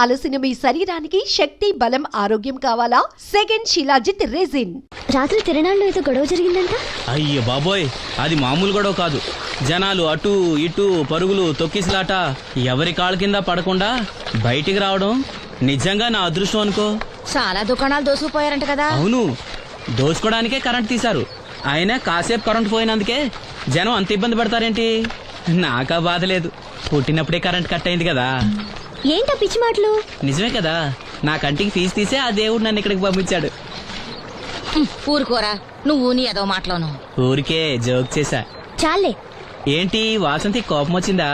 అలసిన మీ శరీరానికి శక్తి, బలం, ఆరోగ్యం కావాలా? Second shilajit resin. రాత్రి తిరణాల్లో ఏదో గొడవ జరిగిందంట. అయ్య బాబోయ్, అది మామూలు గొడవ కాదు. జనాలు అటు ఇటు పరుగులు, తొక్కిసలాట, ఎవరి కాళ్ళ కింద పడకుండా బయటికి రావడం నిజంగా నా అదృష్టం అనుకో. చాలా దుకాణాలు దోసుకుపోయారంట కదా. అవును, దోచుకోవడానికే కరెంట్ తీశారు. అయినా కాసేపు కరెంట్ పోయినందుకే జనం అంత ఇబ్బంది పడతారేంటి? నాకా బాధ లేదు, పుట్టినప్పుడే కరెంట్ కట్ అయింది కదా. ఏంటా పిచ్చి మాటలు? నిజమే కదా, నా కంటికి ఫీజు తీసే ఆ దేవుడు నన్ను ఇక్కడికి పంపించాడు. ఊరుకోరా, నువ్వు నీ ఏదో మాటలోను. ఊరికే జోక్ చేశా. చాలే. ఏంటి వాసంతి కోపం వచ్చిందా?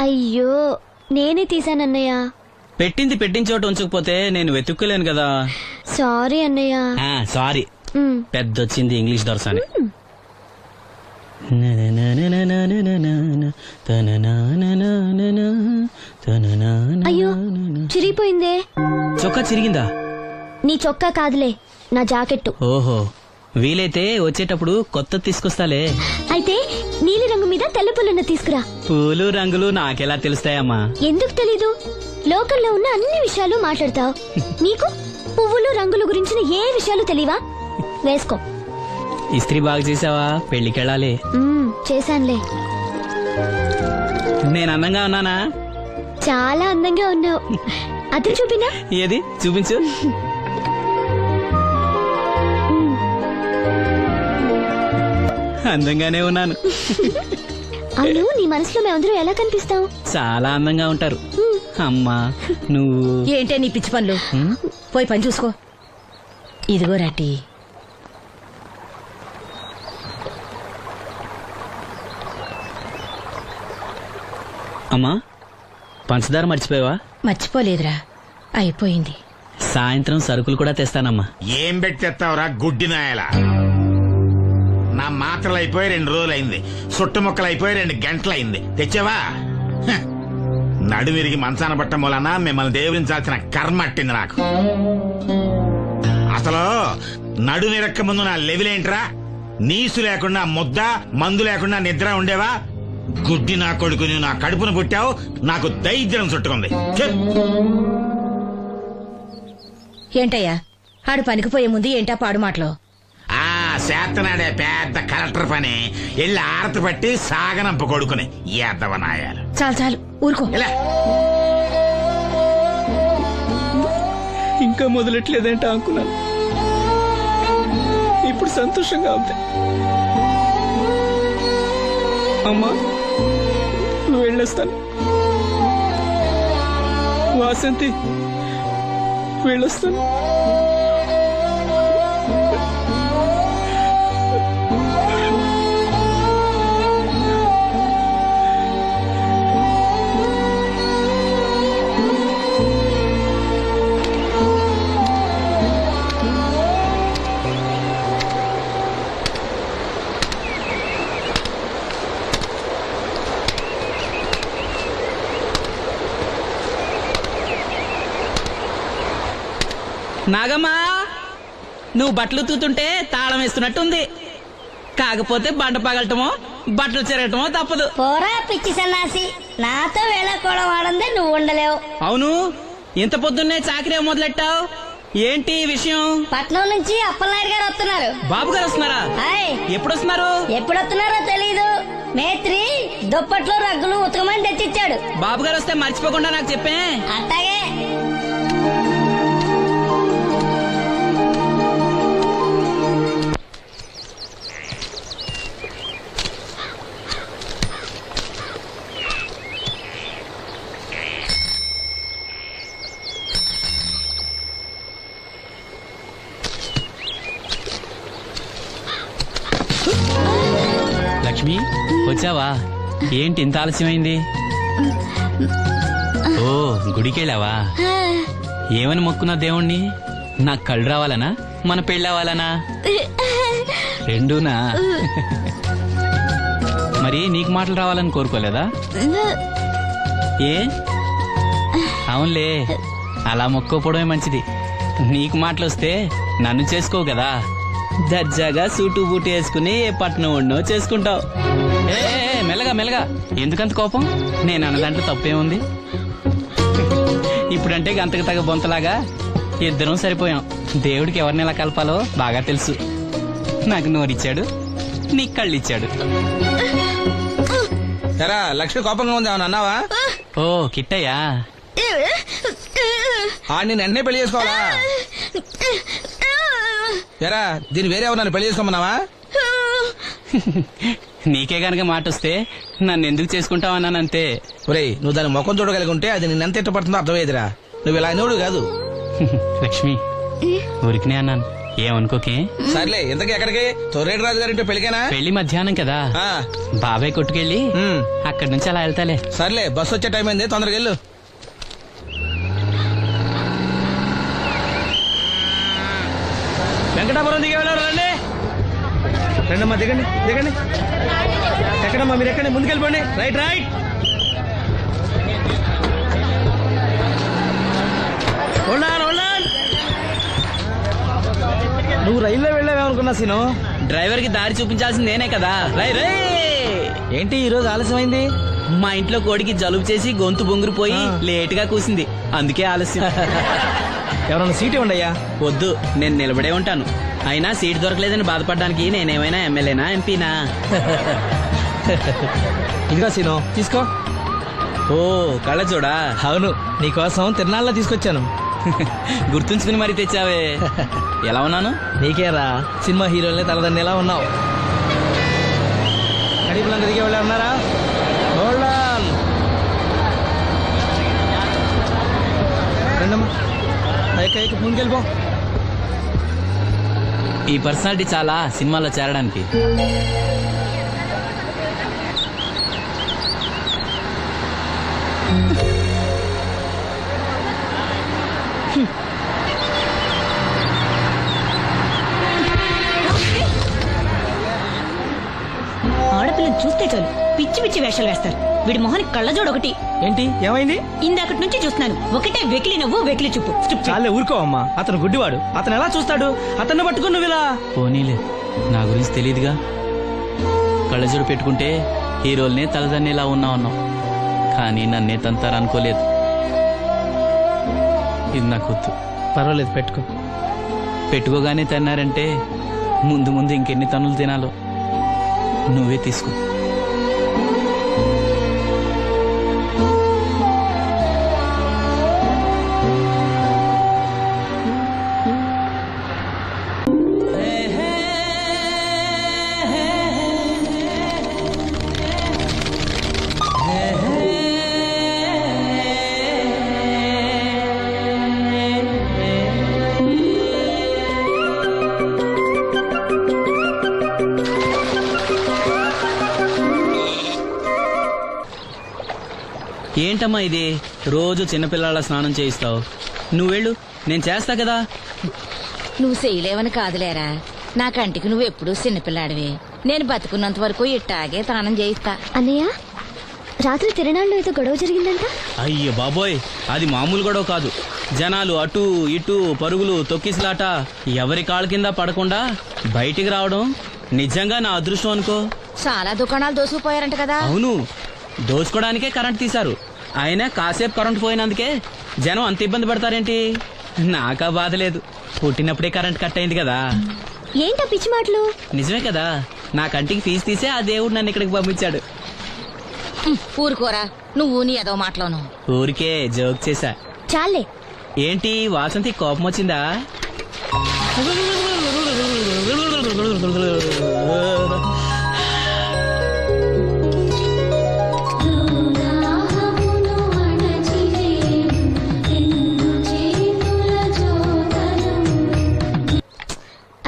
అయ్యో, నేనే తీసానన్నయ్య. పెట్టింది పెట్టిన చోట ఉంచకపోతే నేను వెతుక్కోలేను కదా. సారీ అన్నయ్య. సారీ. పెద్దొచ్చింది ఇంగ్లీష్ దొరసాని. అయ్యో, చిరిగిపోయిందే. చొక్కా చిరిగిందా? నీ చొక్కా కాదులే, నా జాకెట్టు. ఓహో, వీలైతే వచ్చేటప్పుడు కొత్త తీసుకొస్తాలే. అయితే నీలి రంగు మీద తెల్ల పుల్లన్న తీసుకురా. పూలు రంగులు నాకెలా తెలుస్తాయమ్మా? ఎందుకు తెలీదు? లోకల్లో ఉన్న అన్ని విషయాలు మాట్లాడతావు. నీకు పువ్వులు రంగుల గురించిన ఏ విషయాలు తెలియవా? వేసుకో. ఇస్త్రీ బాగా చేసావా? పెళ్లికెళ్ళాలి. చేశానులే. నేను అందంగా ఉన్నానా? చాలా అందంగా ఉన్నావు. అది చూపినా? ఏది చూపించు. అందంగానే ఉన్నాను. అవును, నీ మనసులో మేమందరూ ఎలా కనిపిస్తావు? చాలా అందంగా ఉంటారు. అమ్మా నువ్వు ఏంటే నీ పిచ్చి పనులు? పోయి పని చూసుకో. ఇదిగో రాటి. అమ్మా, పంచదార మర్చిపోయావా? మర్చిపోలేదురా, అయిపోయింది. సాయంత్రం సరుకులు కూడా తెస్తానమ్మా. ఏం పెట్టేస్తావురా గుడ్డి నాయలా? నా మాత్రలు అయిపోయి 2 రోజులైంది, సుట్టుముక్కలు అయిపోయి 2 గంటలైంది. తెచ్చావా? నడుమిరిగి మంచాన పట్టం వలన మిమ్మల్ని దేవుడించాల్సిన కర్మ అట్టింది నాకు. అసలు నడుమిరక్క ముందు నా లెవెలేంట్రా? నీసు లేకుండా ముద్ద, మందు లేకుండా నిద్ర ఉండేవా? గుడ్డి నా కొడుకు, నువ్వు నా కడుపును పుట్టావు, నాకు దైద్యం చుట్టుకుంది. ఏంటయ్యా ఆడు పనికి పోయే ముందు ఏంటా పాడు మాటలు? చేతనాడే పెద్ద కలెక్టర్ పని. ఎల్లి ఆరతి పట్టి సాగనంప కొడుకుని ఎద్దవనాయాలు. చాలు చాలు, ఊరుకో. ఇంకా మొదలెట్లేదేంట అనుకున్నాను. ఇప్పుడు సంతోషంగా ఉంది. అమ్మా, నువ్వు వెళ్ళొస్తాను. వాసంతి, వెళ్ళొస్తాను. నాగమ్మా, నువ్వు బట్టలు తూతుంటే తాళం వేస్తున్నట్టుంది. కాకపోతే బండ పగలటమో బట్టలు చెరగటమో తప్పదు. పోరా పిచ్చి సన్నాసి, నాతో వేళకోవడం వాడందే నువ్వు ఉండలేవు. అవును, ఇంత పొద్దున్నే చాకరీ మొదలెట్టావు, ఏంటి విషయం? పట్నం నుంచి అప్పలనాయుడు గారు వస్తున్నారు. బాబు గారు వస్తున్నారా? ఎప్పుడు వస్తున్నారు? ఎప్పుడు వస్తున్నారో తెలీదు. మేత్రి దుప్పట్లు రగ్గులు ఉతకమని తెచ్చిచ్చాడు. బాబు గారు వస్తే మర్చిపోకుండా నాకు చెప్పే. అట్టాగే. లక్ష్మి, వచ్చావా? ఏంటి ఇంత ఆలస్యమైంది? ఓ, గుడికెళ్ళావా? ఏమని మొక్కున్నా దేవుణ్ణి? నాకు కళ్ళు రావాలనా, మన పెళ్ళవాలనా? రెండూనా? మరి నీకు మాటలు రావాలని కోరుకోలేదా? ఏ అవునులే, అలా మొక్కోపోవడమే మంచిది. నీకు మాటలు వస్తే నన్ను చేసుకోవు కదా, దర్జాగా సూటు బూటు వేసుకుని ఏ పట్నం ఉండో చేసుకుంటావు. ఏ మెల్లగా మెల్లగా, ఎందుకంత కోపం? నేను అన్నదాంట్లో తప్పేముంది? ఇప్పుడంటే గంతకు తగ్గ బొంతలాగా ఇద్దరం సరిపోయాం. దేవుడికి ఎవరిని ఎలా కలపాలో బాగా తెలుసు. నాకు నోరిచ్చాడు, నీకు కళ్ళు ఇచ్చాడు. ఎరా లక్ష్మి కోపంగా ఉంది ఏమన్నా అన్నావా? ఓ కిట్టయ్యా, నేను వెంటనే పెళ్లి చేసుకోవాలా? ఎరా దీన్ని వేరే ఎవరు నన్ను పెళ్లి చేసుకోమన్నావా? నీకే గనక మాట వస్తే నన్ను ఎందుకు చేసుకుంటావన్నానంతే. ఒరేయ్ నువ్వు దాని ముఖం చూడగలిగి ఉంటే అది నిన్నెంత ఇష్టపడుతుందో అర్థమయ్యేదిరా. నువ్వు ఇలా అయినోడు కాదు. లక్ష్మి, ఊరికినే అన్నాను, ఏమనుకోకే. సర్లే ఇంతకీ ఎక్కడికి? తొర్రేడు రాజు గారింటే పెళ్లికేనా? పెళ్లి మధ్యాహ్నం కదా, ఆ, బాబాయ్ కొట్టుకెళ్ళి అక్కడి నుంచి అలా వెళ్తాలే. సర్లే బస్సు వచ్చే టైం అయింది, తొందరగా వెళ్ళు. వెంకటాపురం దిగే వెళ్ళారు. రండి రండమ్మా, దిగండి దిగండి. ఎక్కడమ్మా మీరు? ఎక్కండి, ముందుకెళ్ళిపోండి. Right right. నువ్వు రైల్లో వెళ్ళావేమనుకున్నా సీను. డ్రైవర్ కి దారి చూపించాల్సింది నేనే కదా. రై రై. ఏంటి ఈ రోజు ఆలస్యమైంది? మా ఇంట్లో కోడికి జలుబు చేసి గొంతు బొంగురుపోయి లేట్ గా కూసింది, అందుకే ఆలస్యం. ఎవరన్నా సీట్ ఇవ్వండి అయ్యా. వద్దు, నేను నిలబడే ఉంటాను. అయినా సీట్ దొరకలేదని బాధపడడానికి నేనేమైనా ఎమ్మెల్యేనా ఎంపీనా? ఇదిగా సీను తీసుకో. ఓ కళ్ళ చూడా. అవును, నీకోసం తిరునాళ్ళ తీసుకొచ్చాను. గుర్తుంచుకుని మరి తెచ్చావే. ఎలా ఉన్నాను? నీకేరా, సినిమా హీరోలే తలదండి ఎలా ఉన్నావు? గడిపులంక దిగే వాళ్ళు ఉన్నారా? రండమ్మా, ముందుకెళ్ళిపో. ఈ పర్సనాలిటీ చాలా సినిమాలో చేరడానికి. ఆడపిల్లని చూస్తే చాలు పిచ్చి పిచ్చి వేషాలు వేస్తారు. వీడి మొహానికి కళ్ళజోడు ఒకటి. ఏంటి ఏమైంది? ఇందాకటి నుంచి చూస్తున్నాను, ఒకటే వెకిలి నవ్వు వెకిలి చూపు. చాలే ఊరుకో అమ్మా, అతను గుడ్డివాడు. అతను ఎలా చూస్తాడు? అతన్ని పట్టుకుని నువ్వు ఇలా. పోనీలే, నా గురించి తెలియదుగా. కళ్ళజోడు పెట్టుకుంటే హీరోల్నే తలదన్నేలా ఉన్నావు, కానీ నన్నే తంతారనుకోలేదు. ఇది నాకు వద్దు. పర్వాలేదు పెట్టుకో. పెట్టుకోగానే తిన్నారంటే ముందు ముందు ఇంకెన్ని తన్నులు తినాలో నువ్వే తీసుకో. ఏంటమ్మా ఇది? రోజు చిన్నపిల్లల స్నానం చేయిస్తావు. నువ్వెళ్ళు, నేను చేస్తా కదా. నువ్వు చేయలేవని కాదులేరా, నా కంటికి నువ్వు ఎప్పుడూ చిన్నపిల్లాడివి. నేను బతుకున్నంత వరకు ఇట్టాగే స్నానం చేయిస్తా. అన్నయ్య, రాత్రి తిరణాల్లో ఏదో గొడవ జరిగిందంట. అయ్యో బాబోయ్, అది మామూలు గొడవ కాదు. జనాలు అటు ఇటు పరుగులు తొక్కిసలాట, ఎవరి కాళ్ళ కింద పడకుండా బయటికి రావడం నిజంగా నా అదృష్టం అనుకో. చాలా దుకాణాలు దోసుకుపోయారంట కదా. అవును, దోచుకోవడానికే కరెంట్ తీశారు. అయినా కాసేపు కరెంట్ పోయినందుకే జనం అంత ఇబ్బంది పడతారేంటి? నాకా బాధ లేదు, పుట్టినప్పుడే కరెంట్ కట్ అయింది కదా. ఏంటా పిచ్చి మాటలు? నిజమే కదా, నా కంటికి ఫీజు తీసే ఆ దేవుడు నన్ను ఇక్కడికి పంపించాడు. ఊరుకోరా, నువ్వు నీ ఏదో మాటలోను. ఊరికే జోక్ చేశా. చాలే. ఏంటి వాసంతి కోపం వచ్చిందా?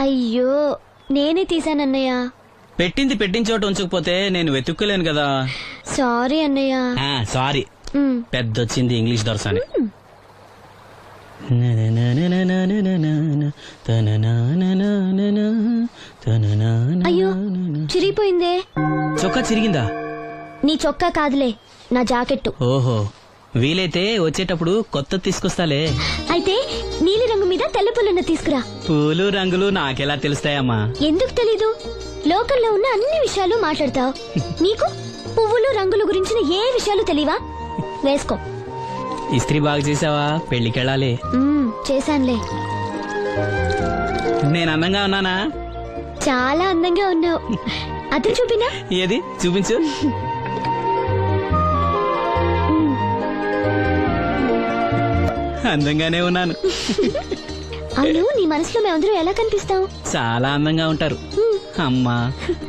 అయ్యో, నేనే తీసానన్నయ్య. పెట్టింది పెట్టిన చోట ఉంచకపోతే నేను వెతుక్కోలేను కదా. సారీ అన్నయ్య. సారీ. పెద్దొచ్చింది ఇంగ్లీష్ దొరసాని. అయ్యో, చిరిగిపోయిందే. చొక్కా చిరిగిందా? నీ చొక్కా కాదులే, నా జాకెట్టు. ఓహో, వీలైతే వచ్చేటప్పుడు కొత్త తీసుకొస్తాలే. అయితే నీలి రంగు మీద తెల్ల పుల్లన్న తీసుకురా. పూలు రంగులు నాకెలా తెలుస్తాయమ్మా? ఎందుకు తెలీదు? లోకల్లో ఉన్న అన్ని విషయాలు మాట్లాడతావు. నీకు పువ్వులు రంగుల గురించిన ఏ విషయాలు తెలియవా? వేసుకో. ఇస్త్రీ బాగా చేసావా? పెళ్లికెళ్ళాలి. చేశానులే. నేను అందంగా ఉన్నానా? చాలా అందంగా ఉన్నావు. అది చూపినా? ఏది చూపించు. అందంగానే ఉన్నాను. అవును, నీ మనసులో మేమందరూ ఎలా కనిపిస్తావు? చాలా అందంగా ఉంటారు. అమ్మా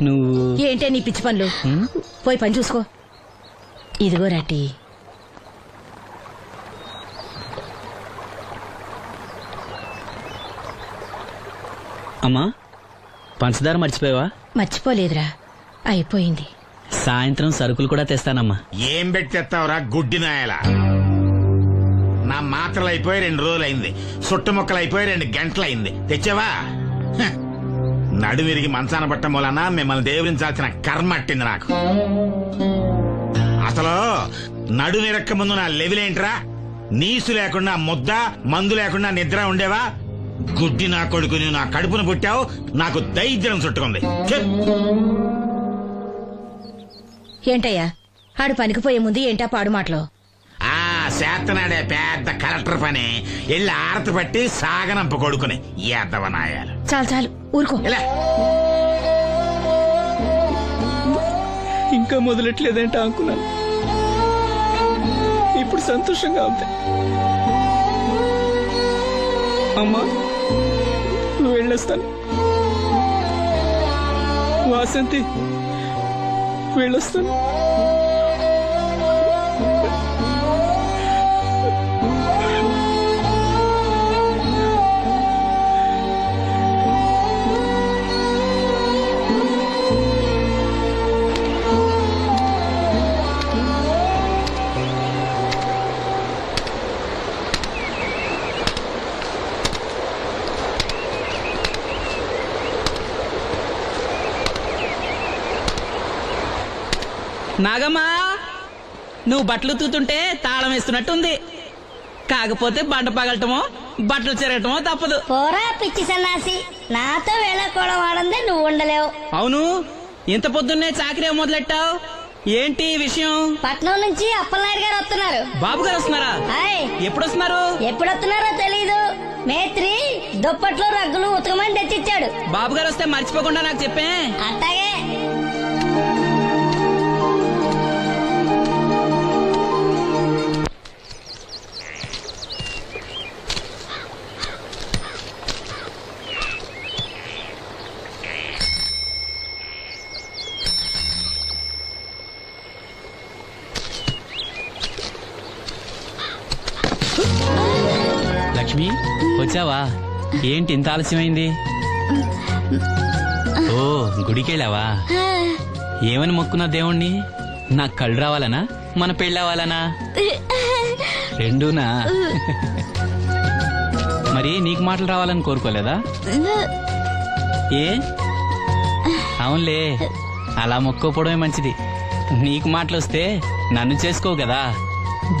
నువ్వు ఏంటే నీ పిచ్చి పనులు? పోయి పని చూసుకో. ఇదిగో రాటి. అమ్మా పంచదార మర్చిపోయావా? మర్చిపోలేదురా, అయిపోయింది. సాయంత్రం సరుకులు కూడా తెస్తానమ్మా. ఏం పెట్టి తెస్తావురా గుడ్డి నాయలా? నా మాత్రలు అయిపోయి 2 రోజులైంది, సుట్టు ముక్కలు అయిపోయి 2 గంటలైంది. తెచ్చావా? హ. నడుమిరిగి మంచాన పట్టం వలన మిమ్మల్ని దేవురించాల్సిన కర్మ అట్టింది నాకు. అసలు నడుమిరక్క ముందు నా లెవిలేంట్రా? నీసు లేకుండా ముద్ద మందు లేకుండా నిద్ర ఉండేవా? గుడ్డి నా కొడుకుని నా కడుపును పుట్టావు, నాకు దైద్యం చుట్టుకుంది. ఛే! ఏంటయ్యా ఆడు పనికిపోయే ముందు ఏంటా పాడు మాటలు? ఆ చేతనాడే పెద్ద కలెక్టర్ పని ఎల్లి ఆరతి పట్టి సాగనంప కొడుకుని ఎద్దవనాయాలు. చాలు చాలు ఊరుకో. ఇలా ఇంకా మొదలెట్లేదేంటా అనుకున్నాను. ఇప్పుడు సంతోషంగా ఉంది. అమ్మా నువ్వు వెళ్ళొస్తాను. వాసంతి వెళ్ళొస్తాను. నాగమ్మా నువ్వు బట్టలు తూతుంటే తాళం వేస్తున్నట్టుంది. కాకపోతే బండ పగలటమో బట్టలు చెరగటమో తప్పదు. పోరా పిచ్చి సన్నాసి, నాతో వేళకోవడం వాడందే నువ్వు ఉండలేవు. అవును, ఇంత పొద్దున్నే చాకరీ మొదలెట్టావు. ఏంటి విషయం? పట్నం నుంచి అప్పలనాయుడు గారు వస్తున్నారు. బాబు గారు వస్తున్నారా? హాయ్. ఎప్పుడు వస్తున్నారు? ఎప్పుడు వస్తున్నారో తెలీదు. మేత్రి దుప్పట్లు రగ్గులు ఉతకమని తెచ్చిచ్చాడు. బాబు గారు వస్తే మర్చిపోకుండా నాకు చెప్పే. అట్టాగే. లక్ష్మి వచ్చావా? ఏంటి ఇంత ఆలస్యమైంది? ఓ గుడికెళ్ళావా? ఏమని మొక్కున్నా దేవుణ్ణి? నాకు కళ్ళు రావాలనా, మన పెళ్ళవాలనా? రెండూనా? మరి నీకు మాటలు రావాలని కోరుకోలేదా? ఏ అవునులే, అలా మొక్కోపోవడమే మంచిది. నీకు మాటలు వస్తే నన్ను చేసుకోవు కదా.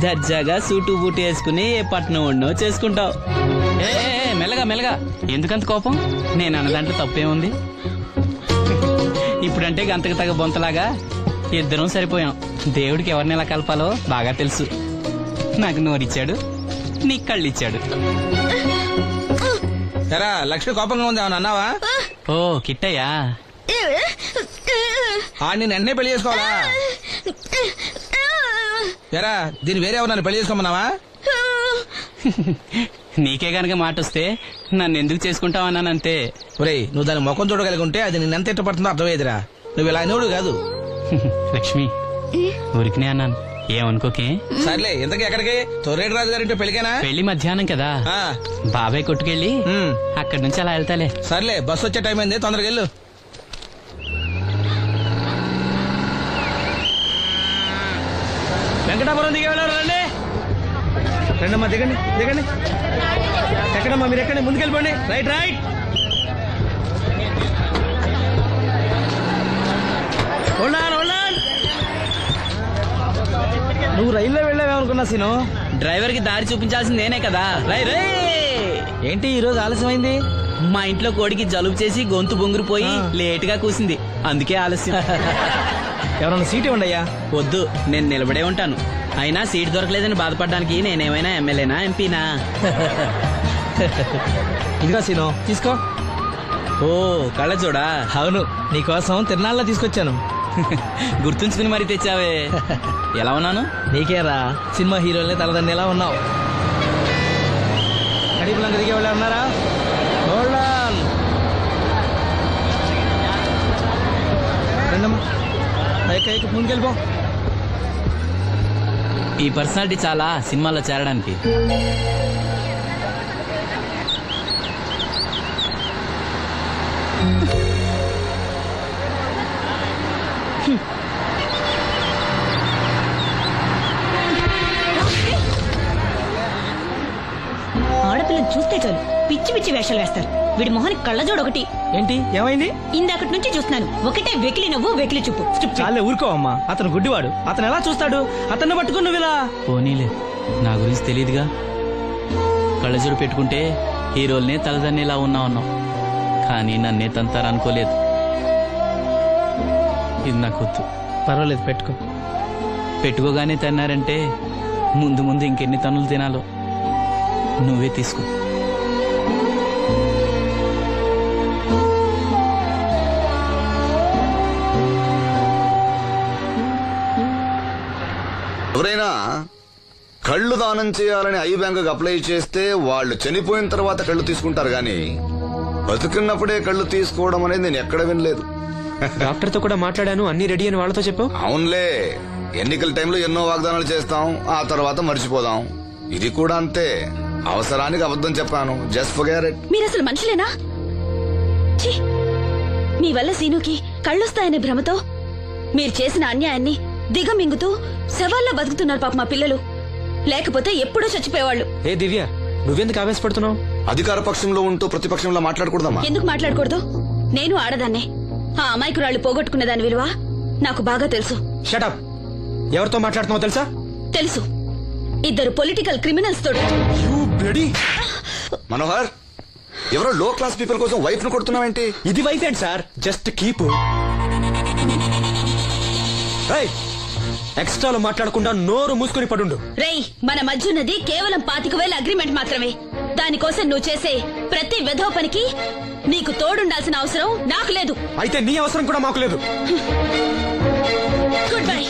దర్జాగా సూటు బూటు వేసుకుని ఏ పట్నం ఉండో చేసుకుంటావు. ఏ మెల్లగా మెల్లగా, ఎందుకంత కోపం? నేను అన్న దాంట్లో తప్పేముంది? ఇప్పుడంటే గంతకు తగ్గ బొంతలాగా ఇద్దరం సరిపోయాం. దేవుడికి ఎవరిని ఎలా కలపాలో బాగా తెలుసు. నాకు నోరిచ్చాడు, నీకు కళ్ళు ఇచ్చాడు. ఎరా లక్ష్మి కోపంగా ఉంది, ఏమన్నా అన్నావా? ఓ కిట్టయ్యా, ఆడిని వెంటనే పెళ్లి చేసుకోవాలా? ఎరా దీన్ని వేరే ఎవరన్నా పెళ్లి చేసుకోమన్నావా? నీకే గనక మాట వస్తే నన్ను ఎందుకు చేసుకుంటావన్నానంతే. ఒరేయ్ నువ్వు దాని ముఖం చూడగలిగి ఉంటే అది నిన్నెంత ఇష్టపడుతుందో అర్థమయ్యేదిరా. నువ్వు ఇలా అయినోడు కాదు. లక్ష్మి ఊరికినే అన్నాను, ఏమనుకోకే. సర్లే ఇంతకీ ఎక్కడికి? తొర్రేటి రాజు గారింటే పెళ్లికేనా? పెళ్లి మధ్యాహ్నం కదా, ఆ, బాబాయ్ కొట్టుకెళ్ళి అక్కడి నుంచి అలా వెళ్తాలే. సర్లే బస్సు వచ్చే టైం అయింది, తొందరగా వెళ్ళు. వెంకటాపురం దిగే వెళ్ళారు. రండి రండమ్మా, దిగండి దిగండి. ఎక్కడమ్మా మీరు? ఎక్కండి, ముందుకెళ్ళిపోండి. Right right. Hold on. నువ్వు రైల్లో వెళ్ళావేమనుకున్నా సీను. డ్రైవర్ కి దారి చూపించాల్సింది నేనే కదా. రై రే ఏంటి ఈ రోజు ఆలస్యమైంది? మా ఇంట్లో కోడికి జలుబు చేసి గొంతు బొంగురుపోయి లేట్ గా కూసింది, అందుకే ఆలస్యం. ఎవరన్నా సీట్ ఇవ్వండి అయ్యా. వద్దు, నేను నిలబడే ఉంటాను. అయినా సీట్ దొరకలేదని బాధపడడానికి నేనేమైనా ఎమ్మెల్యేనా ఎంపీనా? ఇదిగా సీను తీసుకో. ఓ కళ్ళ చూడా. అవును, నీకోసం తిరునాళ్ళ తీసుకొచ్చాను. గుర్తుంచుకుని మరి తెచ్చావే. ఎలా ఉన్నాను? నీకేరా సినిమా హీరోలనే తలదండి ఎలా ఉన్నావు. కడిపులంగా దిగే వాళ్ళు ఉన్నారా? రండమ్మా, ముందుకెళ్ళిపో. ఈ పర్సనాలిటీ చాలా సినిమాలో చేరడానికి. ఆడపిల్లని చూస్తే చాలు పిచ్చి పిచ్చి వేషాలు వేస్తారు. వీడి మొహానికి కళ్ళజోడు ఒకటి. ఏంటి ఏమైంది? ఇందాకటి నుంచి చూస్తున్నాను, ఒకటే వెకిలి నవ్వు వెకిలి చూపు. చాలే ఊరుకోవమ్మా, అతను గుడ్డివాడు. అతను ఎలా చూస్తాడు? అతన్ని పట్టుకుని నువ్వు ఇలా. పోనీలే, నా గురించి తెలియదుగా. కళ్ళజోడు పెట్టుకుంటే హీరోల్నే తలదన్నేలా ఉన్నావు, కానీ నన్నే తంతారనుకోలేదు. ఇది నాకు వద్దు. పర్వాలేదు, పెట్టుకో. పెట్టుకోగానే తిన్నారంటే ముందు ముందు ఇంకెన్ని తన్నులు తినాలో నువ్వే తీసుకో. ఎవరైనా కళ్ళు దానం చేయాలని ఐ బ్యాంక్ అప్లై చేస్తే వాళ్ళు చనిపోయిన తర్వాత కళ్ళు తీసుకుంటారు గాని బతుకున్నప్పుడే కళ్ళు తీసుకోవడం అనేది నేను ఎక్కడ వినలేదు. డాక్టర్ తో కూడా మాట్లాడాను, అన్ని రెడీ అని వాళ్ళతో చెప్పావు. అవునులే, ఎన్నికల టైంలో ఎన్నో వాగ్దానాలు చేస్తాం, ఆ తర్వాత మర్చిపోదాం. ఇది కూడా అంతే, అవసరానికి అబద్ధం చెప్పాను. Just forget it. మీరు అసలు మనుషులేనా? ఛీ! మీ వల్ల సీనుకి కళ్ళొస్తాయనే భ్రమతో మీరు చేసిన అన్యాయాన్ని దిగమింగుతూ శవాల్లో బతుకుతున్నారు పాప మా పిల్లలు. లేకపోతే ఎప్పుడూ చచ్చిపోయేవాళ్ళు. ఏ దివ్య, నువ్వెందుకు ఆవేశపడుతున్నావు? అధికార పక్షంలో ఉంటూ ప్రతిపక్షంలో మాట్లాడకూడదమ్మా. ఎందుకు మాట్లాడకూడదు? నేను ఆడదాన్నే. ఆ అమాయకురాళ్ళు పోగొట్టుకునే దాని విలువ నాకు బాగా తెలుసు. షటప్. ఎవరితో మాట్లాడుతున్నావు తెలుసా? తెలుసు. ఇద్దరు పొలిటికల్ క్రిమినల్స్ తోడు. మనోహర్, ఎవరో లో క్లాస్ పీపుల్ కోసం వైఫ్ ను కొడుతున్నావేంటి? ఇది వైఫ్ ఏంటి సార్? Just keep. ఎక్స్ట్రాలో మాట్లాడకుండా నోరు మూసుకొని పడుండు. రేయ్, మన మధ్య ఉన్నది కేవలం 25,000 అగ్రిమెంట్ మాత్రమే. దానికోసం నువ్వు చేసే ప్రతి వెధవ పనికి నీకు తోడుండాల్సిన అవసరం నాకు లేదు. అయితే నీ అవసరం కూడా మాకు లేదు. Good bye.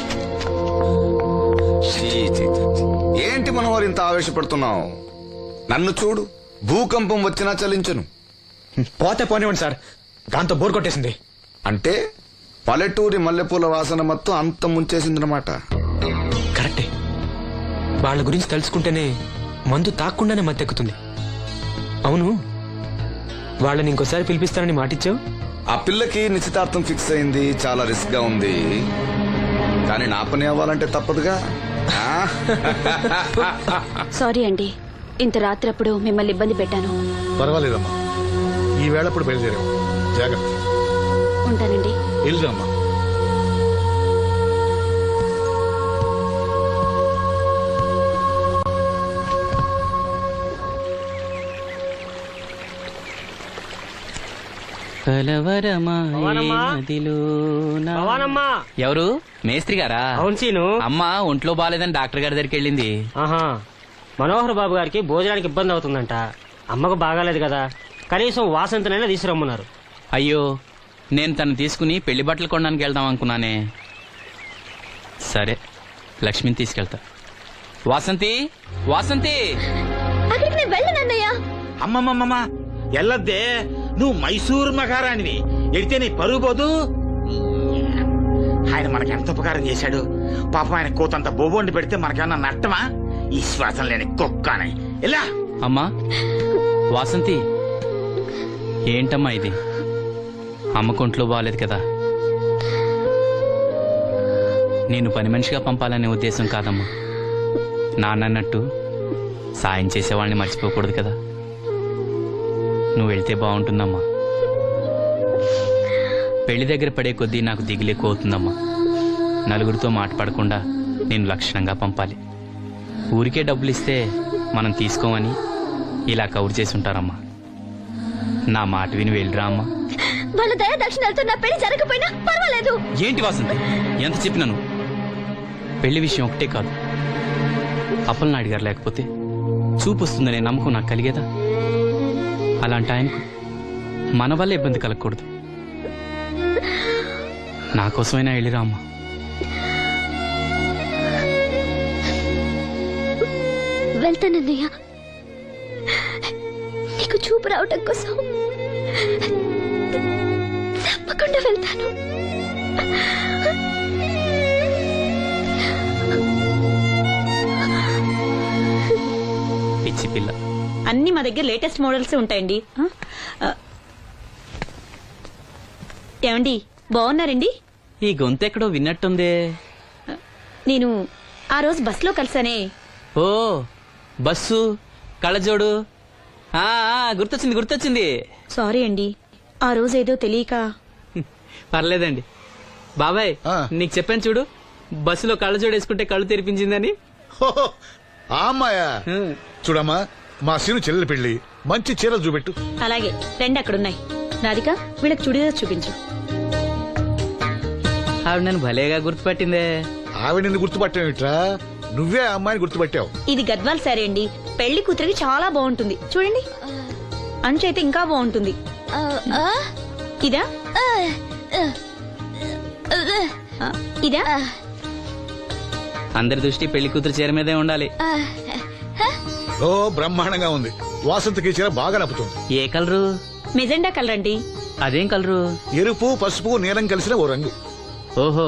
ఏంటి మనోహర్ ఇంత ఆవేశపడుతున్నావు? నన్ను చూడు, భూకంపం వచ్చినా చలించను. పోతే పోనివ్వండి సార్, దాంతో బోర్ కొట్టేసింది. అంటే పల్లెటూరి మల్లెపూల వాసన మొత్తం అంత ముంచేసిందనమాట. కరెక్టే. వాళ్ళ గురించి తెలుసుకుంటేనే మందు తాక్కుండానే మత్తెక్కుతుంది. అవును, వాళ్ళని ఇంకోసారి పిలిపిస్తానని మాటిచ్చావు. ఆ పిల్లకి నిశ్చితార్థం ఫిక్స్ అయింది. చాలా రిస్క్ గా ఉంది, కానీ నా పని అవ్వాలంటే తప్పదుగా. సారీ అండి, ఇంత రాత్రప్పుడు మిమ్మల్ని ఇబ్బంది పెట్టాను. పర్వాలేదమ్మా, ఈ వేళప్పుడు బయలుదేరావు. జాగ్రత్త. ఉంటానండి. వెళ్దామా. ఎవరు? మేస్త్రి గారా? అవును సీను. అమ్మ ఒంట్లో బాగాలేదని డాక్టర్ గారి దగ్గరికి వెళ్ళింది. ఆహా, మనోహర్ బాబు గారికి భోజనానికి ఇబ్బంది అవుతుందంట. అమ్మకు బాగాలేదు కదా, కనీసం వాసంతనైనా తీసుకురమ్మన్నారు. అయ్యో, నేను తను తీసుకుని పెళ్లి బట్టలు కొనడానికి వెళ్దాం అనుకున్నానే. సరే, లక్ష్మిని తీసుకెళ్తా. వాసంతి, వాసంతి. అక్కడికి నేను వెళ్ళనన్నయ్య. అమ్మమ్మమ్మ ఎల్లద్దే, నువ్వు మైసూరు మహారాణివి. ఎడితే నీ పరుగు పోదు. ఆయన మనకి ఎంత ఉపకారం చేశాడు పాపం. ఆయన కోతంత బోబోండి పెడితే మనకేమన్నా నష్టమా? ఈ శ్వాసం లేని కుక్కని. ఇలా అమ్మా వాసంతి, ఏంటమ్మా ఇది? అమ్మకొంట్లో బాగాలేదు కదా. నేను పని మనిషిగా పంపాలనే ఉద్దేశం కాదమ్మా. నాన్నన్నట్టు సాయం చేసేవాళ్ళని మర్చిపోకూడదు కదా. నువ్వు వెళ్తే బాగుంటుందమ్మా. పెళ్లి దగ్గర పడే కొద్దీ నాకు దిగులు ఎక్కువ అవుతుందమ్మా. నలుగురితో మాట పడకుండా నేను లక్షణంగా పంపాలి. ఊరికే డబ్బులు ఇస్తే మనం తీసుకోమని ఇలా కవర్ చేసి ఉంటారమ్మా. నా మాట విని వెళ్ళిరా అమ్మా. వాళ్ళ దయ దక్షిణాలతో నా పెళ్లి జరగకపోయినా పర్వాలేదు. ఏంటి వాసంతి ఎంత చెప్పినాను? పెళ్లి విషయం ఒకటే కాదు, అప్పలనాయుడు గారు లేకపోతే చూపు వస్తుందనే నమ్మకం నాకు కలిగేదా? అలాంటి ఆయనకు మన వల్ల ఇబ్బంది కలగకూడదు. నా కోసమైనా వెళ్ళిరా అమ్మా. వెళ్తానన్నయ్య, నీకు చూపు రావటం కోసం తప్పకుండా వెళ్తాను. పిచ్చి పిల్ల. అన్ని మా దగ్గర లేటెస్ట్ మోడల్స్ ఉంటాయండి. ఏమండి బాగున్నారండి? ఈ గొంతు ఎక్కడో విన్నట్టుందే. నేను ఆ రోజు బస్సులో కలిసానే. ఓ బస్సు కళ్ళజోడు, గుర్తొచ్చింది గుర్తొచ్చింది. సారీ అండి, ఆ రోజు ఏదో తెలియక. పర్లేదండి బాబాయ్, నీకు చెప్పాను చూడు, బస్సులో కళ్ళజోడు వేసుకుంటే కళ్ళు తెరిపించిందని. హోహో, ఆ అమ్మాయా? చూడమ్మా, మా సీను చెల్లెలు పెళ్లి, మంచి చీరలు చూపెట్టు. అలాగే రెండు అక్కడున్నాయి. రాధిక, వీళ్ళకి చుడిదార్ చూపించు. ఆవిడ నన్ను భలేగా గుర్తుపట్టిందే. ఆవిడ నిన్ను గుర్తుపట్టావిట్రా? నువ్వే ఆ అమ్మాయిని గుర్తుపట్టావు. ఇది గద్వాల్ సారీ అండి, పెళ్లి కూతురికి చాలా బాగుంటుంది. చూడండి, అంచు అయితే ఇంకా బాగుంటుంది. ఇదా ఇదా? అందరి దృష్టి పెళ్లి కూతురు చీర మీదే ఉండాలి. ఓ బ్రహ్మాండంగా ఉంది. వాసంతకి చీర బాగా నప్పుతుంది. ఏ కలరు? మెజెండా కలర్ అండి. అదేం కలరు? ఎరుపు, పసుపు, నీలం కలిసిన ఓ రంగు. ఓహో,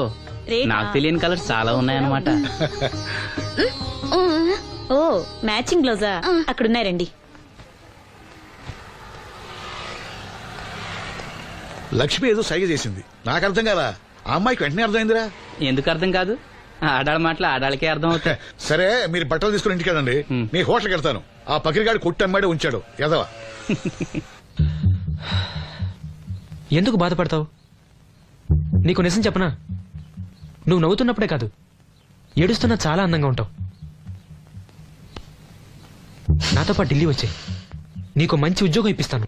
రేటా? నాకు తెలియని కలర్స్ చాలా ఉన్నాయన్నమాట. ఓ మ్యాచింగ్ బ్లౌజా? అక్కడున్నారండి. లక్ష్మి ఏదో సైగ చేసింది, నాకు అర్థం కాదా? ఆ అమ్మాయికి వెంటనే అర్థమైందిరా. ఎందుకు అర్థం కాదు? ఆడాళ్ళ మాటలు ఆడాళ్ళకే అర్థం అవుతాయి. సరే, మీరు బట్టలు తీసుకుని ఇంటికి వెళ్ళండి. నీ హోటల్కి వెళ్తాను. ఆ పకిరిగాడు కొట్టి అమ్మాడే ఉంచాడు ఎదవా. ఎందుకు బాధపడతావు? నీకు నిజం చెప్పనా, నువ్వు నవ్వుతున్నప్పుడే కాదు, ఏడుస్తున్నా చాలా అందంగా ఉంటావు. నాతో పాటు ఢిల్లీ వచ్చే, నీకు మంచి ఉద్యోగం ఇప్పిస్తాను.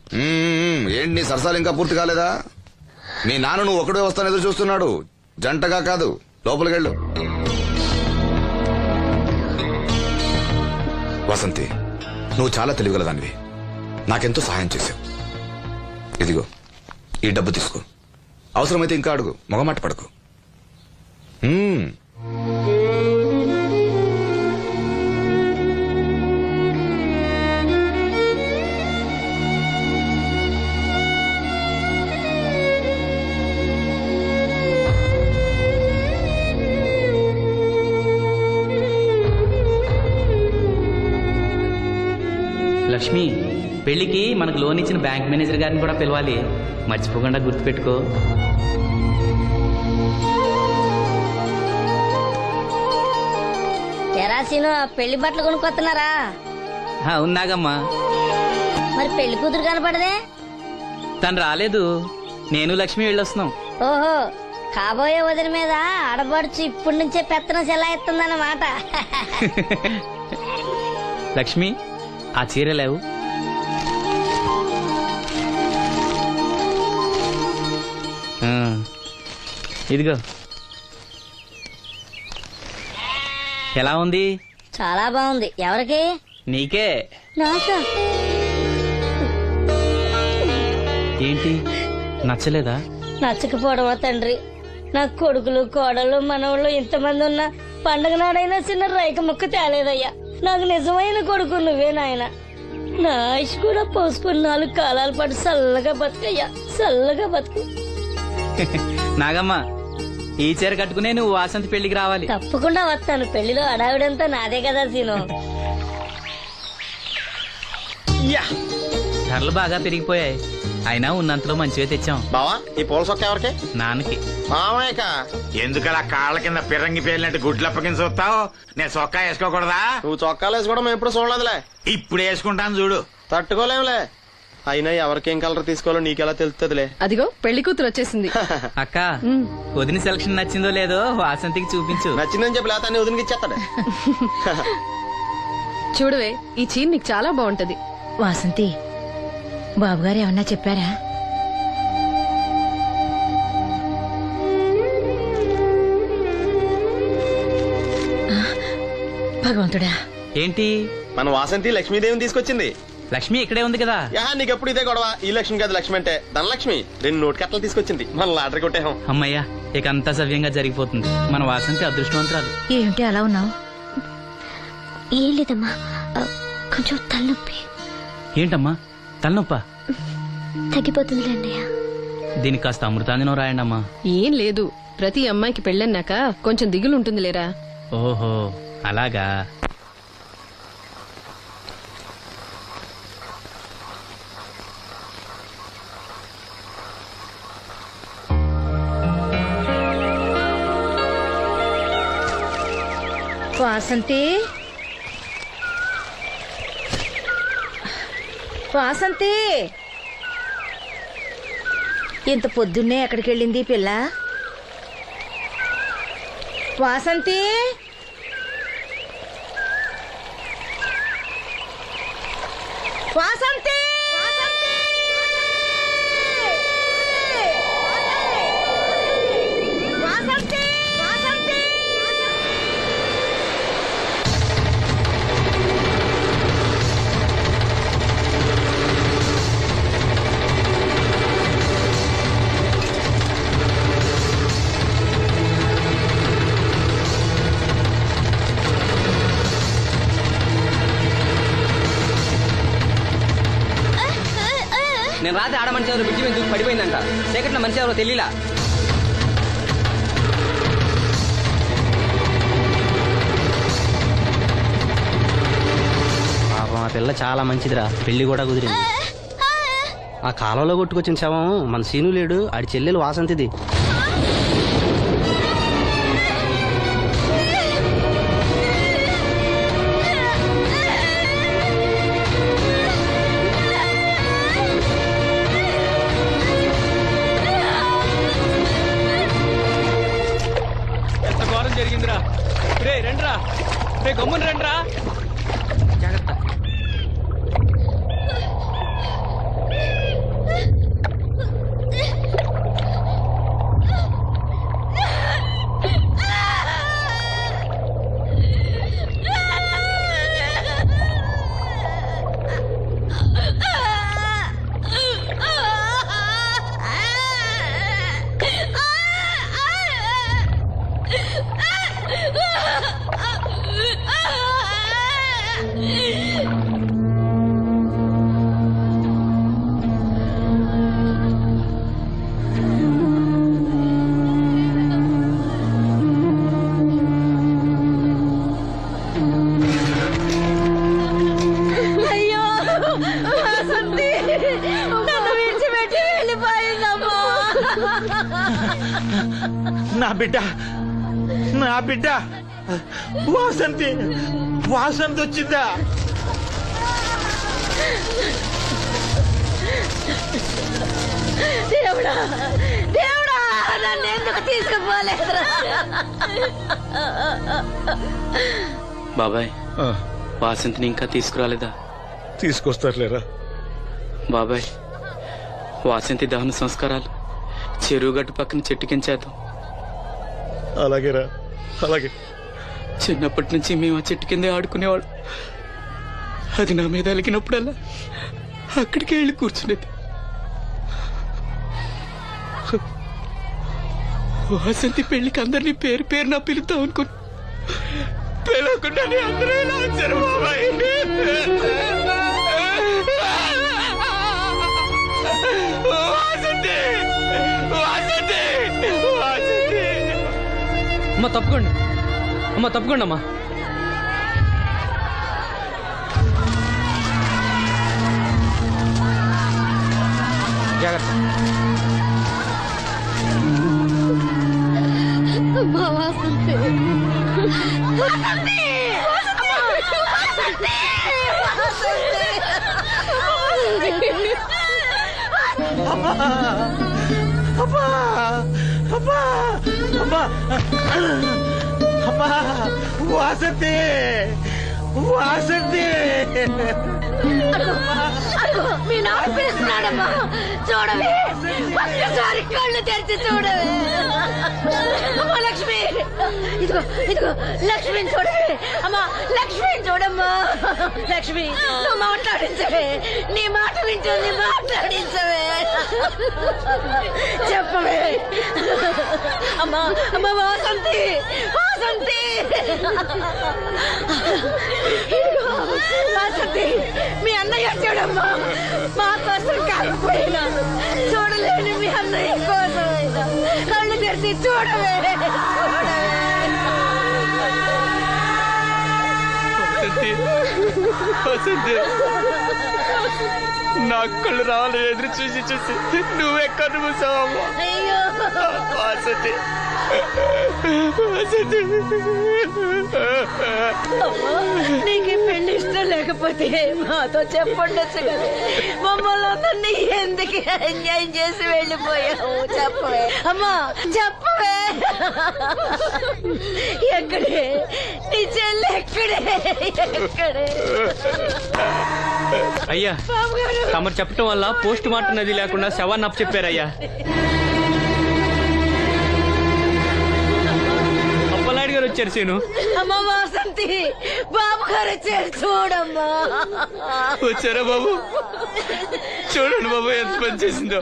ఏంటి నీ సరసాలు ఇంకా పూర్తి కాలేదా? మీ నాన్న నువ్వు ఒకడే వస్తాను ఎదురు చూస్తున్నాడు, జంటగా కాదు. లోపలికెళ్ళు. వసంతి, నువ్వు చాలా తెలివిగలదానివి, నాకెంతో సహాయం చేశావు. ఇదిగో ఈ డబ్బు తీసుకో, అవసరమైతే ఇంకా అడుగు, మొగమాట పడకు. లక్ష్మి, పెళ్లికి మనకు లోన్ ఇచ్చిన బ్యాంక్ మేనేజర్ గారిని కూడా పిలవాలి, మర్చిపోకుండా గుర్తుపెట్టుకో. తెరాసీను పెళ్లి బట్టలు కొనుక్కొస్తున్నారా? ఉన్నాగమ్మా. మరి పెళ్లి కూతురు కనపడదే? తను రాలేదు, నేను లక్ష్మి వెళ్ళొస్తున్నాం. ఓహో, కాబోయే వదిన మీద ఆడబడుచు ఇప్పటి నుంచే పెత్తనం సెలాయిస్తుందన్నమాట. లక్ష్మి, ఆ చీర లేవు. ఇదిగో. ఎలా ఉంది? చాలా బాగుంది. ఎవరికి? నీకే. నాకా? ఏంటి, నచ్చలేదా? నచ్చకపోవడమా తండ్రి? నా కొడుకులు, కోడలు, మనవాళ్ళు ఇంతమంది ఉన్నా పండగ నాడైనా చిన్న రైక ముక్క తేలేదయ్యా. నాకు నిజమైన కొడుకు నువ్వే నాయన. నా ఆయుష్ కూడా పోసుకుని 4 కాలాల పాటు చల్లగా బతుకయ్యా, చల్లగా బతుకు. నాగమ్మ, ఈ చీర కట్టుకునే నువ్వు వాసంతి పెళ్లికి రావాలి. తప్పకుండా వస్తాను. పెళ్లిలో అడావిడంతా నాదే కదా సీను. ధరలు బాగా పెరిగిపోయాయి, అయినా ఉన్నంతలో మంచివే తెచ్చాం. బావా, ఈ పూల సొక్క ఎవరికి? నాన్నకి. మామయ్యక. ఎందుకలా కాళ్ళ కింద పిరంగి పేలినట్టు గుడ్లు అప్పకించి చూస్తావు? నేను చొక్కా వేసుకోకూడదా? నువ్వు చొక్కాలు వేసుకోవడం మేము ఎప్పుడు చూడలేదులే. ఇప్పుడు వేసుకుంటాను చూడు. తట్టుకోలేములే. అయినా ఎవరికేం కలర్ తీసుకోవాలో నీకెలా తెలుస్తుందిలే. అదిగో పెళ్లి కూతురు వచ్చేసింది. అక్క వదిన సెలక్షన్ నచ్చిందో లేదో వాసంతికి చూపించు. నచ్చిందని చెప్పి లేత వదిలికి ఇచ్చేస్తాడు. చూడవే, ఈ చీర నీకు చాలా బాగుంటది. వాసంతి, బాబుగారు ఏమన్నా చెప్పారా? భగవంతుడా, ఏంటి మన వాసంతి లక్ష్మీదేవిని తీసుకొచ్చింది. లక్ష్మి ఇక్కడే ఉంది కదా. నీకు ఎప్పుడు ఇదే గొడవ. ఈ లక్ష్మి కాదు, లక్ష్మి అంటే ధనలక్ష్మి. 2 నోటు కట్టలు తీసుకొచ్చింది. మన లాటరీ కొట్టేహం. అమ్మయ్యా, ఇక అంతా సవ్యంగా జరిగిపోతుంది. మన వాసంతి అదృష్టవంతురాలు. ఏమిటి అలా ఉన్నావు? ఏం లేదమ్మా, కొంచెం తలనొప్పి. ఏంటమ్మా తలనొప్పా? తగ్గిపోతుంది అన్నయ్య. దీనికి కాస్త అమృతాంజనం రాయండి అమ్మా. ఏం లేదు, ప్రతి అమ్మాయికి పెళ్ళన్నాక కొంచెం దిగులు ఉంటుంది లేరా. ఓహో అలాగా. వాసంతి, వాసంతి, ఇంత పొద్దున్నే ఎక్కడికి వెళ్ళింది పిల్ల? వాసంతి, వాసంతి, వాసంతి, వాసంతి. నేను రాత్రి ఆడ మనిషి ఎవరు బిడ్జి మీద దూకి పడిపోయిందంట. చీకట్లో మనిషి ఎవరో తెలియలా. పాపం ఆ పిల్ల చాలా మంచిదిరా, పెళ్లి కూడా కుదిరింది. ఆ కాలంలో కొట్టుకొచ్చిన శవం మన సీను లేడు, ఆడి చెల్లెలు వాసంతిది. ఎంత ఘోరం జరిగిందిరా. రే రండ్రా, రే గమ్మున రండ్రా. జాగ్రత్త. అయ్యో వాసంతి, నన్ను విడిచిపెట్టి వెళ్ళిపోయిందమ్మా. నా బిడ్డ, నా బిడ్డ వాసంతి, వాసంతి వచ్చిందా? దేవుడా, దేవుడా, నన్ను ఎందుకు తీసుకుపోలేదురా? బాబాయ్, వాసంతిని ఇంకా తీసుకురాలేదా? తీసుకొస్తారులేరా బాబాయ్, వాసంతి దహన సంస్కారాలు చెరువు గట్టు పక్కన చెట్టుకించేద్దాం. అలాగేరా, అలాగే. చిన్నప్పటి నుంచి మేము ఆ చెట్టు కిందే ఆడుకునేవాడు. అది నా మీద అలిగినప్పుడల్లా అక్కడికే వెళ్ళి కూర్చునేది. వాసంతి పెళ్లికి అందరినీ పేరు పేరు నా పిలుద్దాం అనుకుని పిలవకుండానే అందరూ ఇలా వచ్చారు బాబాయ్. వాసంతి, వాసంతి, వాసంతి. అమ్మ తప్పుకోండి, అమ్మ తప్పుకోండి అమ్మా. జాగ్రత్త. వాసంతి, వాసంతి, వాసంతి, వాసంతి. అబ్బా అబ్బా అబ్బా అబ్బా వాసంతి వాసంతి మీ నాన్న పిలుస్తున్నాడమ్మా, చూడవే, ఒక్కసారి కళ్ళు తెరిచి చూడవే. అమ్మా లక్ష్మి, ఇదిగో ఇదిగో లక్ష్మిని చూడవే. అమ్మా లక్ష్మిని చూడమ్మా. లక్ష్మి, నువ్వు మాట్లాడించవే, నీ మాట వింటుంది, మాట్లాడించవే, చెప్పవే. అమ్మా అమ్మా వాసంతి, వాసంతి, వాసంతి, మీ అన్నయ్య చూడమ్మా, మా కోసం కాకపోయినా చూడలేని మీ అన్నయ్య కోసమైనా కళ్ళు తెరిచి చూడవే, నా కళ్ళు రావాలని ఎదురు చూసి చూసి నువ్వెక్కడ మూసావమ్మా. అయ్యో వాసంతి నీకు పెళ్లి ఇష్టం లేకపోతే మాతో చెప్పండొచ్చు కదా, మమ్మల్ని అందరినీ ఎందుకు అన్యాయం చేసి వెళ్ళిపోయావు, చెప్పవే. అమ్మా చెప్పవే, ఎక్కడే నీ చెల్లి, ఎక్కడే ఎక్కడే. అయ్యా, తమరు చెప్పటం వల్ల పోస్ట్ మార్టం నది లేకుండా శవాన్ని అప్పచెప్పారయ్యా. అప్పలాడి గారు వచ్చారు సీను. అమ్మ వాసంతి, బాబు గారు వచ్చారు, చూడమ్మా. వచ్చారా బాబు? చూడండి బాబు ఎంత పని చేసిందో.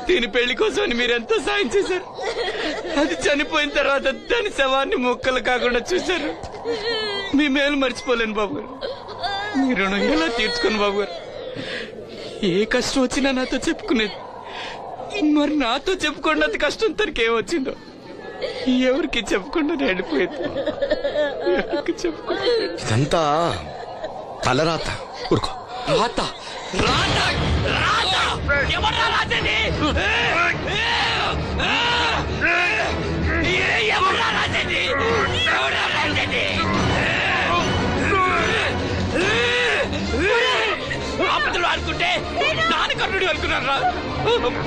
దీని పెళ్లి కోసం మీరు ఎంతో సాయం చేశారు. అది చనిపోయిన తర్వాత దాని శవాన్ని ముక్కలు కాకుండా చూశారు. మీ మేలు మర్చిపోలేను బాబు గారు. మీ రుణం ఎలా తీర్చుకోను బాబు గారు. ఏ కష్టం వచ్చినా నాతో చెప్పుకునేది. మరి నాతో చెప్పుకున్నంత కష్టం తనకి ఏమొచ్చిందో ఎవరికి చెప్పకుండా వెళ్ళిపోయింది. ఎవరికి చెప్పకుండా. ఇదంతా తలరాత. ఊరుకో. రాత రాత రాత ఎవరా రాజని? ఎవరా రాజని? ఎవరా రాజని? ఆపదలు అనుకుంటే నాన్న కర్ణుడు అనుకున్నారా?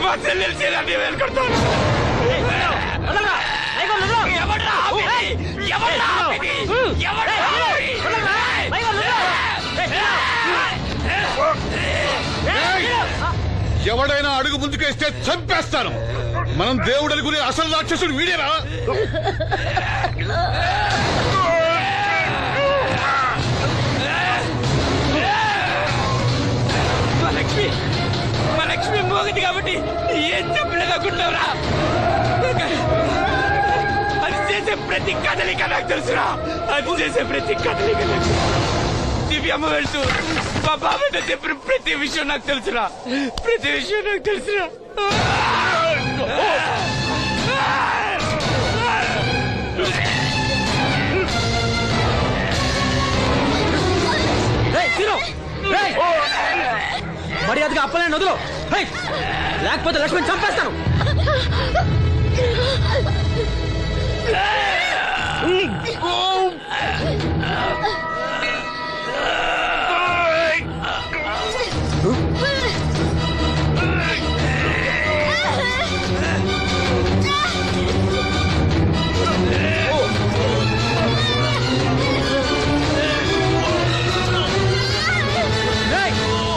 మా చెల్లెలు చేయాలని వెళ్ళుకుంటాను. ఎవడైనా అడుగు ముందుకేస్తే చంపేస్తాను. మనం దేవుడు అనుకునే అసలు రాక్షసుడు వీడేరా? మా లక్ష్మి మోగది కాబట్టి ఏం చెప్పలేదు అనుకుంటున్నారా? అది చేసే ప్రతి కదలిక నాకు తెలుసురా. అది చేసే ప్రతి కదలిక దివ్యమ్మ వెళ్తూ మా బాబాయ్తో చెప్పిన ప్రతి విషయం నాకు తెలుసురా. ప్రతి విషయం నాకు తెలుసురా. మర్యాదగా అప్పలేని వదులు, లేకపోతే లక్ష్మిని చంపేస్తాను.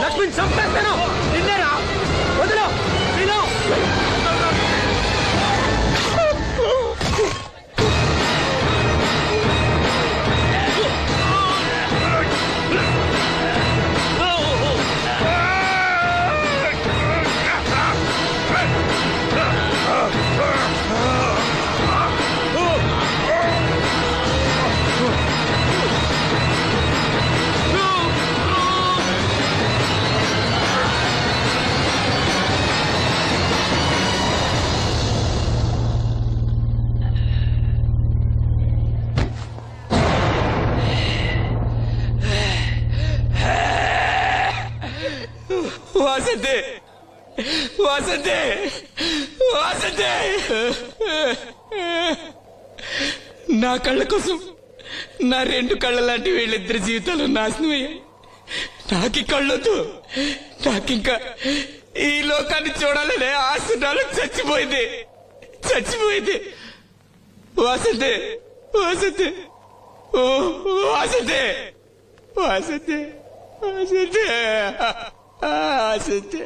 లక్ష్మిని చంపేస్తాను. నిన్నేరా వదులు. వాసంతి వాసంతి వాసంతి, నా కళ్ళ కోసం నా రెండు కళ్ళ లాంటి వీళ్ళిద్దరి జీవితాలు నాశనం అయ్యాయి. నాకి కళ్ళొద్దు, నాకింకా ఈ లోకాన్ని చూడాలనే ఆశ నాలో చచ్చిపోయింది. వాసంతి వాసంతి ఓ వాసంతి వాసంతి వాసంతి వాసంతి